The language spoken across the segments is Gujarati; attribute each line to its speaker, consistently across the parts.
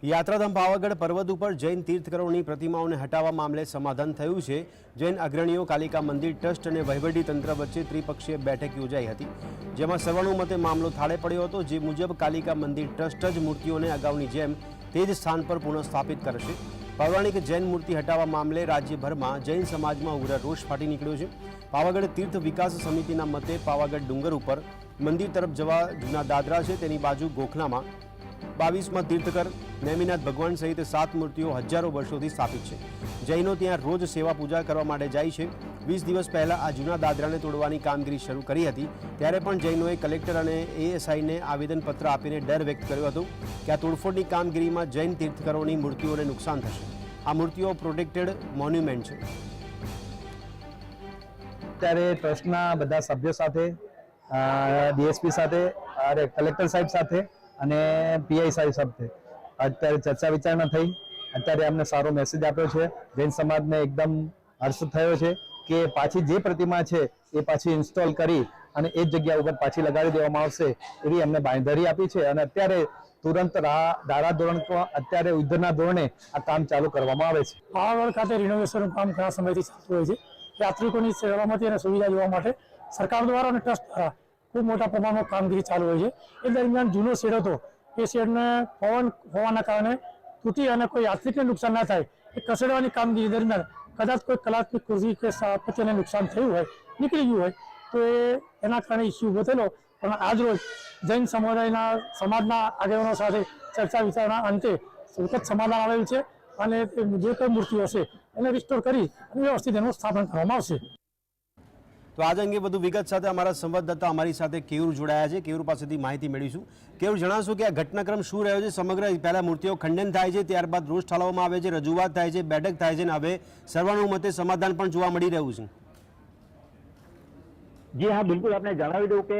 Speaker 1: યાત્રાધામ પાવાગઢ પર્વત ઉપર જૈન તીર્થકરોની પ્રતિમાઓને હટાવવા મામલે સમાધાન થયું છે। જૈન અગ્રણીઓ, કાલિકા મંદિર ટ્રસ્ટ અને વહીવટી તંત્ર વચ્ચે ત્રિપક્ષીય બેઠક યોજાઈ હતી, જેમાં સર્વાનુમતે મામલો થાળે પડ્યો હતો। જે મુજબ કાલિકા મંદિર ટ્રસ્ટ જ મૂર્તિઓને અગાઉની જેમ તે જ સ્થાન પર પુનઃસ્થાપિત કરશે। પૌરાણિક જૈન મૂર્તિ હટાવવા મામલે રાજ્યભરમાં જૈન સમાજમાં ઉગ્ર રોષ ફાટી નીકળ્યો છે। પાવાગઢ તીર્થ વિકાસ સમિતિના મતે પાવાગઢ ડુંગર ઉપર મંદિર તરફ જવા જૂના દાદરા છે, તેની બાજુ ગોખલામાં 22માં તીર્થકર નેમિનાથ ભગવાન સહિત 7 મૂર્તિઓ હજારો વર્ષોથી સ્થાપિત છે। જૈનો ત્યાં રોજ સેવા પૂજા કરવા માટે જાય છે। 20 દિવસ પહેલા આ જૂના દાદરાને તોડવાની કામગીરી શરૂ કરી હતી, ત્યારે પણ જૈનોએ કલેક્ટર અને એએસઆઈને આવેદનપત્ર આપીને ડર વ્યક્ત કર્યો હતો કે આ તોડફોડની કામગીરીમાં જૈન તીર્થકરોની મૂર્તિઓને નુકસાન થશે। આ મૂર્તિઓ પ્રોટેક્ટેડ મોન્યુમેન્ટ છે।
Speaker 2: અત્યારે ટ્રસ્ટના બધા સભ્યો સાથે, ડીએસપી સાથે, કલેક્ટર સાહેબ સાથે અને પીઆઈ સાહેબ સાથે અત્યારે ચર્ચા વિચારણા થઈ। અત્યારે અમને સારો મેસેજ આપ્યો છે। જૈન સમાજને એકદમ હર્ષ થયો છે કે પાછી જે પ્રતિમા છે એ પાછી ઇન્સ્ટોલ કરી અને એ જ જગ્યા ઉપર પાછી લગાડી દેવામાં આવશે એવી અમને બાંયધરી આપી છે। અને અત્યારે તુરંત ધારાધોરણ અત્યારે યુદ્ધના ધોરણે આ કામ ચાલુ કરવામાં આવે છે।
Speaker 3: પાવાગઢ ખાતે રિનોવેશનનું કામ ઘણા સમયથી ચાલતું હોય છે। યાત્રિકોની સલામતી અને સુવિધા જોવા માટે સરકાર દ્વારા અને ટ્રસ્ટ દ્વારા ખૂબ મોટા પ્રમાણમાં કામગીરી ચાલુ હોય છે। એ દરમિયાન જૂનો શેડ હતો, એ શેડને પવન હોવાના કારણે તૂટી અને કોઈ યાત્રિકને નુકસાન ના થાય એ ખસેડવાની કામગીરી દરમિયાન કદાચ કોઈ કલાત્મક કૃષિ કે સ્થાપત્યને નુકસાન થયું હોય, નીકળી ગયું હોય તો એના કારણે ઇસ્યુ ઉભો થયેલો। પણ આજ રોજ જૈન સમાજના આગેવાનો સાથે ચર્ચા વિચારણા અંતે સુખદ સમાધાન આવેલ છે અને જે કોઈ મૂર્તિઓ હશે એને રિસ્ટોર કરી અને વ્યવસ્થિત એનું સ્થાપન કરવામાં આવશે।
Speaker 1: તો આજ અંગે વધુ વિગત સાથે અમારા સંવાદદાતા અમારી સાથે કેયુર જોડાયા છે। કેયુર પાસેથી માહિતી મેળવીશું। કેયુર, જણાવશો કે આ ઘટનાક્રમ શું રહ્યો છે? સમગ્ર પહેલા મૂર્તિઓ ખંડન થાય છે, ત્યારબાદ રોષ ઠાલવવામાં આવે છે, રજૂઆત થાય છે, બેઠક થાય છે અને હવે સર્વાનુમતે સમાધાન પણ જોવા મળી રહ્યું છે।
Speaker 4: જી હા, બિલકુલ આપને જણાવી દઉં કે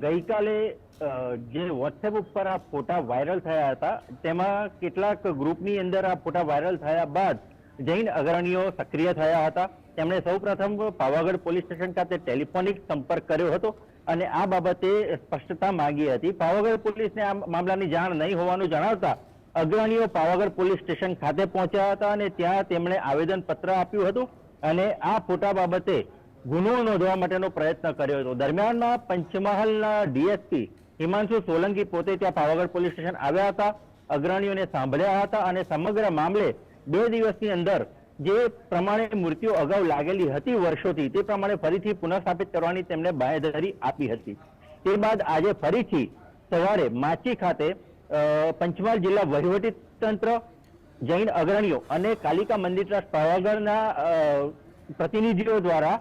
Speaker 4: ગઈકાલે જે વોટ્સએપ ઉપર આ ફોટા વાયરલ થયા હતા તેમાં કેટલાક ગ્રુપની અંદર આ ફોટા વાયરલ થયા બાદ જૈન અગ્રણીઓ સક્રિય થયા હતા। તેમણે સૌપ્રથમ પાવાગઢ પોલીસ સ્ટેશન ખાતે ટેલિફોનિક સંપર્ક કર્યો હતો અને આ બાબતે સ્પષ્ટતા માંગી હતી। પાવાગઢ પોલીસને આ મામલાની જાણ નહીં હોવાનું જણાવતા અગ્રણીઓ પાવાગઢ પોલીસ સ્ટેશન ખાતે પહોંચ્યા હતા અને ત્યાં તેમણે આવેદનપત્ર આપ્યું હતું અને આ ફોટા બાબતે ગુનો નોંધવા માટેનો પ્રયત્ન કર્યો હતો। દરમિયાનમાં પંચમહાલના ડીએસપી હિમાંશુ સોલંકી પોતે ત્યાં પાવાગઢ પોલીસ સ્ટેશન આવ્યા હતા, અગ્રણીઓને સાંભળ્યા હતા અને સમગ્ર મામલે 2 દિવસની અંદર જે પ્રમાણે મૂર્તિઓ અગાઉ લાગેલી હતી વર્ષોથી તે પ્રમાણે ફરીથી પુનઃસ્થાપિત કરવાની તેમને બાંયધરી આપી હતી। તે બાદ આજે ફરીથી સવારે માચી ખાતે પંચમહાલ જિલ્લા વહીવટી તંત્ર, જૈન અગ્રણીઓ અને કાલિકા મંદિર ટ્રસ્ટ પાવાગઢના પ્રતિનિધિઓ દ્વારા